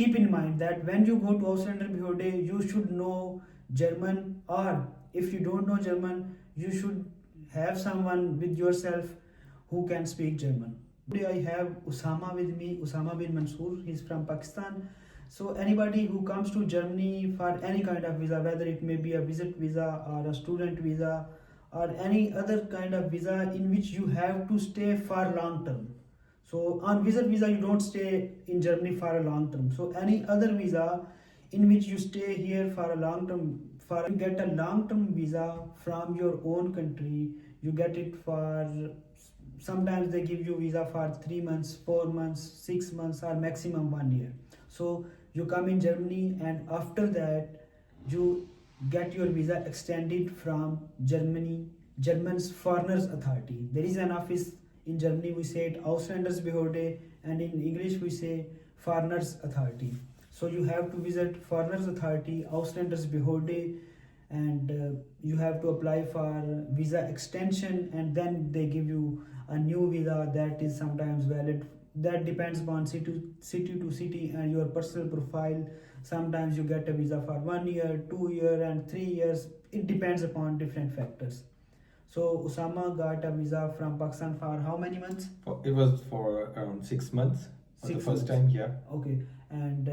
Keep in mind that when you go to Ausländerbehörde, you should know German, or if you don't know German, you should have someone with yourself who can speak German. Today I have Osama with me, Osama bin Mansoor. He's from Pakistan. So anybody who comes to Germany for any kind of visa, whether it may be a visit visa or a student visa or any other kind of visa in which you have to stay for long term. So on visit visa you don't stay in Germany for a long term. So any other visa in which you stay here for a long term, for you get a long term visa from your own country, you get it for, sometimes they give you visa for 3 months, 4 months, 6 months, or maximum 1 year. So you come in Germany, and after that you get your visa extended from German's foreigners authority. There is an office in Germany, we say it Ausländerbehörde, and in English we say foreigners authority. So you have to visit foreigners authority, Ausländerbehörde, and you have to apply for visa extension, and then they give you a new visa that is sometimes valid. That depends upon city to city and your personal profile. Sometimes you get a visa for 1 year, 2 year, and 3 years. It depends upon different factors. So Osama got a visa from Pakistan for how many months? It was for around 6 months. For the first time, yeah. Okay. And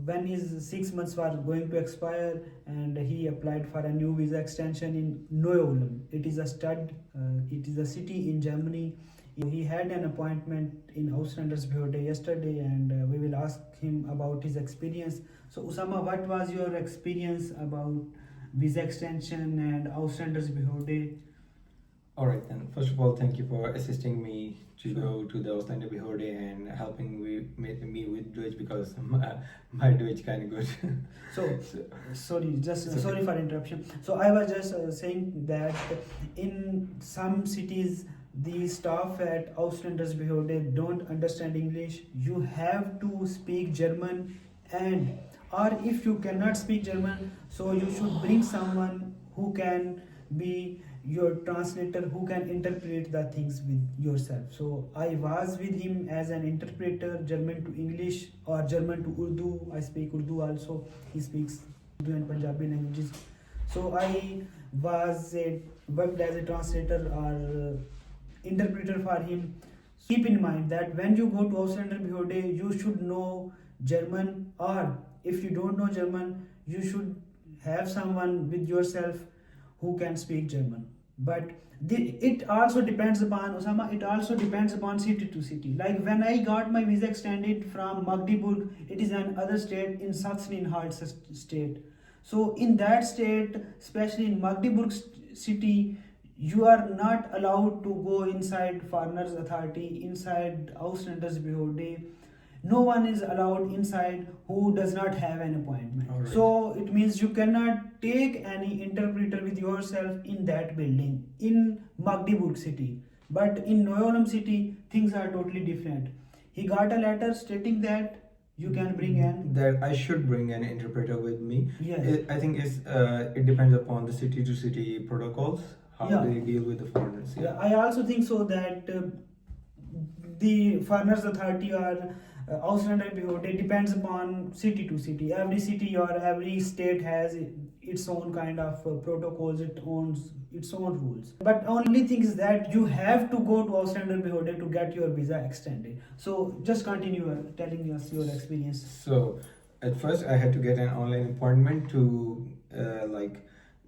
when his 6 months were going to expire, and he applied for a new visa extension in Neu-Ulm. It is a it is a city in Germany. He had an appointment in Ausländerbehörde yesterday, and we will ask him about his experience. So Osama, what was your experience about visa extension and Ausländerbehörde? All right, then. First of all, thank you for assisting me to go to the Ausländerbehörde and helping me with Deutsch, because my Deutsch kind of good. Sorry for interruption. So I was just saying that in some cities, the staff at Ausländerbehörde don't understand English. You have to speak German, and or if you cannot speak German, so you should bring someone who can be your translator, who can interpret the things with yourself. So I was with him as an interpreter, German to English or German to Urdu. I speak Urdu also. He speaks Urdu and Punjabi languages. So I worked as a translator or interpreter for him. Keep in mind that when you go to Ausländerbehörde, you should know German, or if you don't know German, you should have someone with yourself who can speak German. But it also depends upon, Osama, it also depends upon city to city. Like when I got my visa extended from Magdeburg, it is another state in Sachsen-Anhalt state. So in that state, especially in Magdeburg city, you are not allowed to go inside foreigners authority, inside Ausländerbehörde. No one is allowed inside who does not have an appointment. Right. So it means you cannot take any interpreter with yourself in that building in Magdeburg city. But in Neu-Ulm city, things are totally different. He got a letter stating that you can bring that I should bring an interpreter with me. Yes. I think it depends upon the city to city protocols, how they deal with the foreigners. Yeah, I also think so that the foreigners authority or Ausländerbehörde depends upon city to city. Every city or every state has its own kind of protocols, it owns its own rules. But only thing is that you have to go to Ausländerbehörde to get your visa extended. So just continue telling us your experience. So at first I had to get an online appointment to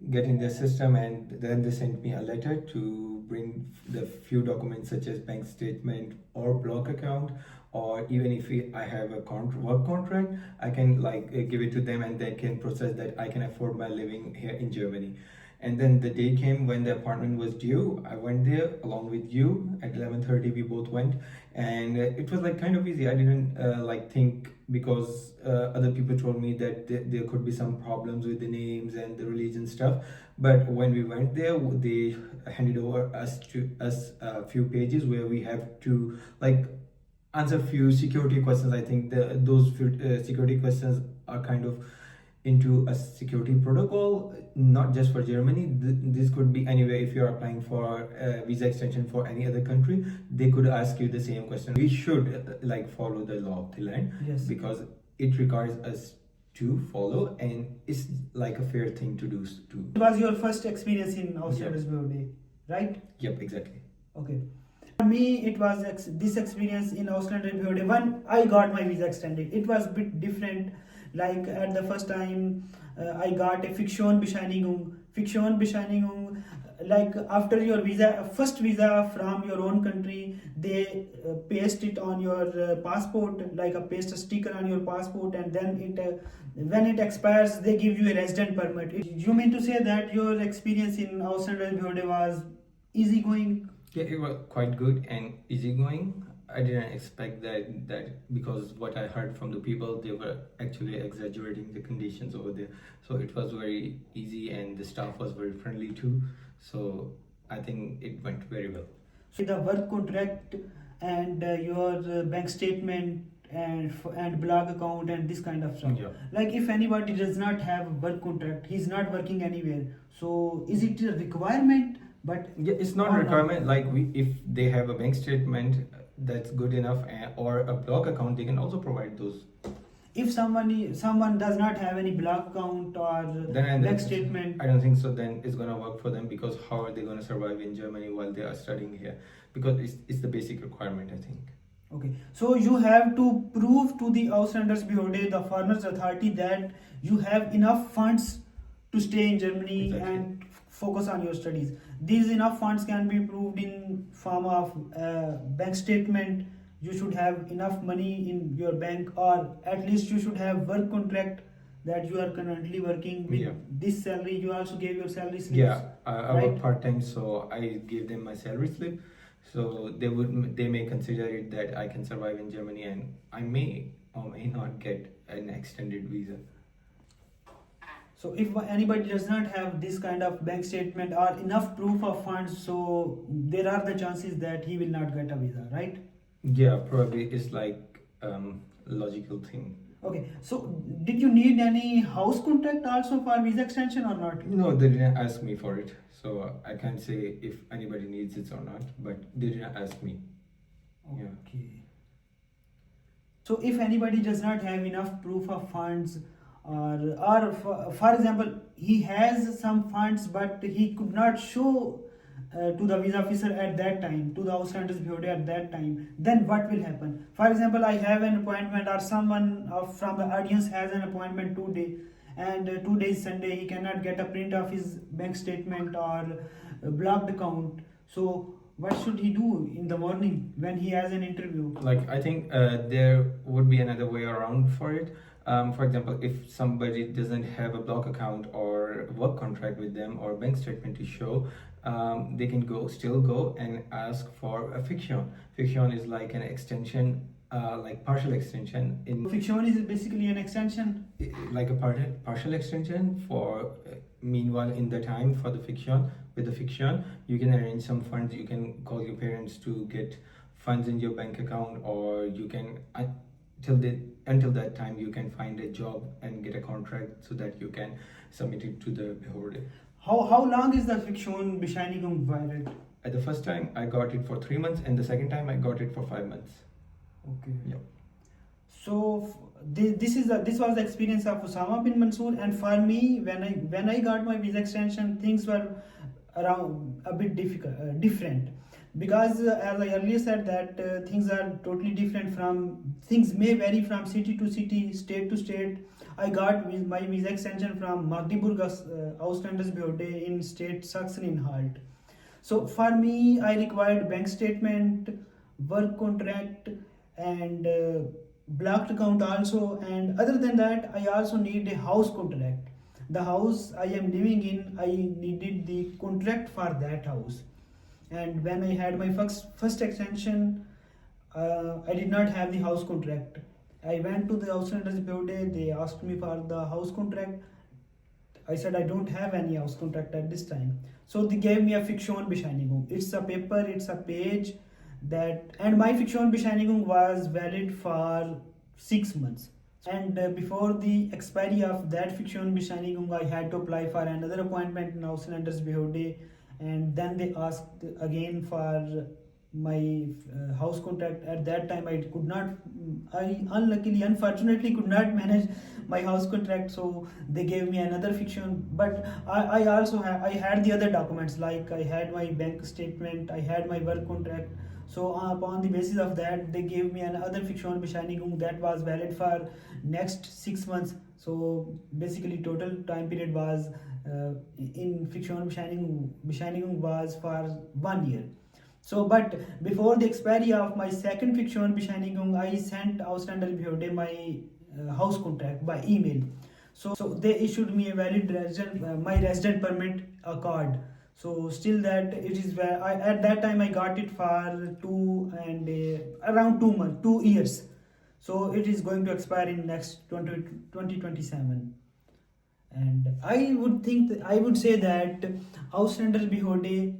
get in the system, and then they sent me a letter to bring the few documents such as bank statement or block account, or even if I have a work contract, I can give it to them, and they can process that I can afford my living here in Germany. And then the day came when the appointment was due. I went there along with you at 11:30. We both went, and it was kind of easy. I didn't think, because other people told me that there could be some problems with the names and the religion stuff. But when we went there, they handed over us a few pages where we have to answer few security questions. I think those security questions are kind of into a security protocol, not just for Germany. This could be anywhere. If you're applying for a visa extension for any other country, they could ask you the same question. We should follow the law of the land. Yes. Because it requires us to follow, and it's like a fair thing to do too. It was your first experience in Ausländerbehörde, right? Yep, exactly. Okay. For me, it was this experience in Ausländerbehörde. When I got my visa extended, it was a bit different. Like at the first time, I got a Fiktionbescheinigung. Fiktionbescheinigung, like after your visa, first visa from your own country, they paste it on your passport, like a paste a sticker on your passport, and then it when it expires, they give you a resident permit. You mean to say that your experience in Ausländerbehörde was easygoing? Yeah, it was quite good and easygoing. I didn't expect that because what I heard from the people, they were actually exaggerating the conditions over there. So it was very easy, and the staff was very friendly too. So I think it went very well. So the work contract and your bank statement and blog account and this kind of stuff. Yeah. Like if anybody does not have a work contract, he's not working anywhere. So is it a requirement? But Yeah, it's not a requirement. Like if they have a bank statement, that's good enough, or a blog account, they can also provide those. if someone does not have any blog account or bank statement, I don't think so. Then it's gonna work for them, because how are they gonna survive in Germany while they are studying here? Because it's the basic requirement, I think. okay, so you have to prove to the Ausländerbehörde, the foreigners authority, that you have enough funds to stay in Germany. Exactly. And focus on your studies. These enough funds can be proved in form of bank statement. You should have enough money in your bank, or at least you should have work contract that you are currently working with. Yeah. This salary. You also gave your salary slips. Yeah, I right? work part time, so I gave them my salary slip. So they may consider it that I can survive in Germany, and I may or may not get an extended visa. So if anybody does not have this kind of bank statement or enough proof of funds, so there are the chances that he will not get a visa, right? Yeah, probably it's like logical thing. Okay, so did you need any house contract also for visa extension or not? No, they didn't ask me for it, so I can't say if anybody needs it or not. But they didn't ask me. Yeah. Okay. So if anybody does not have enough proof of funds, or for example, he has some funds but he could not show to the visa officer at that time, to the Ausländerbehörde at that time, then what will happen? For example, I have an appointment, or someone from the audience has an appointment today, and 2 days Sunday, he cannot get a print of his bank statement or a blocked account. So what should he do in the morning when he has an interview? Like, I think there would be another way around for it. For example, if somebody doesn't have a block account or work contract with them or bank statement to show, they can still go and ask for a fiction. Fiction is like an extension, like partial extension. Fiction is basically an extension. Like a partial extension for meanwhile in the time for the fiction. With the fiction, you can arrange some funds. You can call your parents to get funds in your bank account, or you can until that time you can find a job and get a contract so that you can submit it to the Behörde. How long is the Fiktionbescheinigung valid? At the first time I got it for 3 months, and the second time I got it for 5 months. Okay. Yeah. So this was the experience of Osama bin Mansoor, and for me, when I got my visa extension, things were around a bit different, because as I earlier said that things are totally different things may vary from city to city, state to state. I got my visa extension from Magdeburg Ausländerbehörde in state Sachsen-Anhalt. So for me, I required bank statement, work contract, and blocked account also. And other than that, I also need a house contract. The house I am living in, I needed the contract for that house. And when I had my first extension, I did not have the house contract. I went to the Ausländerbehörde. They asked me for the house contract. I said I don't have any house contract at this time. So they gave me a Fiktionbescheinigung. It's a paper, it's a page and my Fiktionbescheinigung was valid for 6 months. And before the expiry of that Fiktionbescheinigung, I had to apply for another appointment in Ausländerbehörde, and then they asked again for my house contract. At that time I could not, I unfortunately could not manage my house contract, so they gave me another fiction. But I also I had the other documents, like I had my bank statement, I had my work contract. So upon the basis of that, they gave me another fiction Bescheinigung that was valid for next 6 months. So basically total time period was in fiction Bescheinigung was for 1 year. So, but before the expiry of my second fiction Bescheinigung, I sent Ausländerbehörde my house contract by email. So they issued me a valid resident, my resident permit card. So still that it is where I, at that time I got it for around 2 months, 2 years. So it is going to expire in next 2027. And I would think I would say that Ausländerbehörde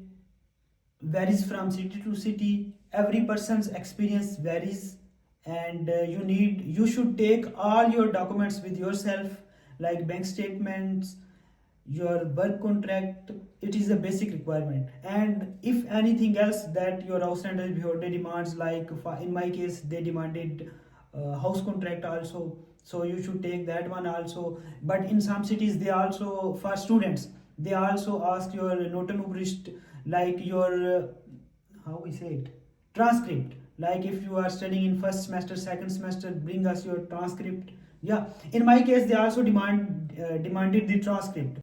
varies from city to city. Every person's experience varies, and you should take all your documents with yourself, like bank statements, your work contract. It is a basic requirement. And if anything else that your Ausländerbehörde demands, like in my case they demanded house contract also, so you should take that one also. But in some cities they also, for students, they also ask your notenübericht, like your how we say it, transcript. Like if you are studying in first semester, second semester, bring us your transcript. Yeah, in my case they also demanded the transcript.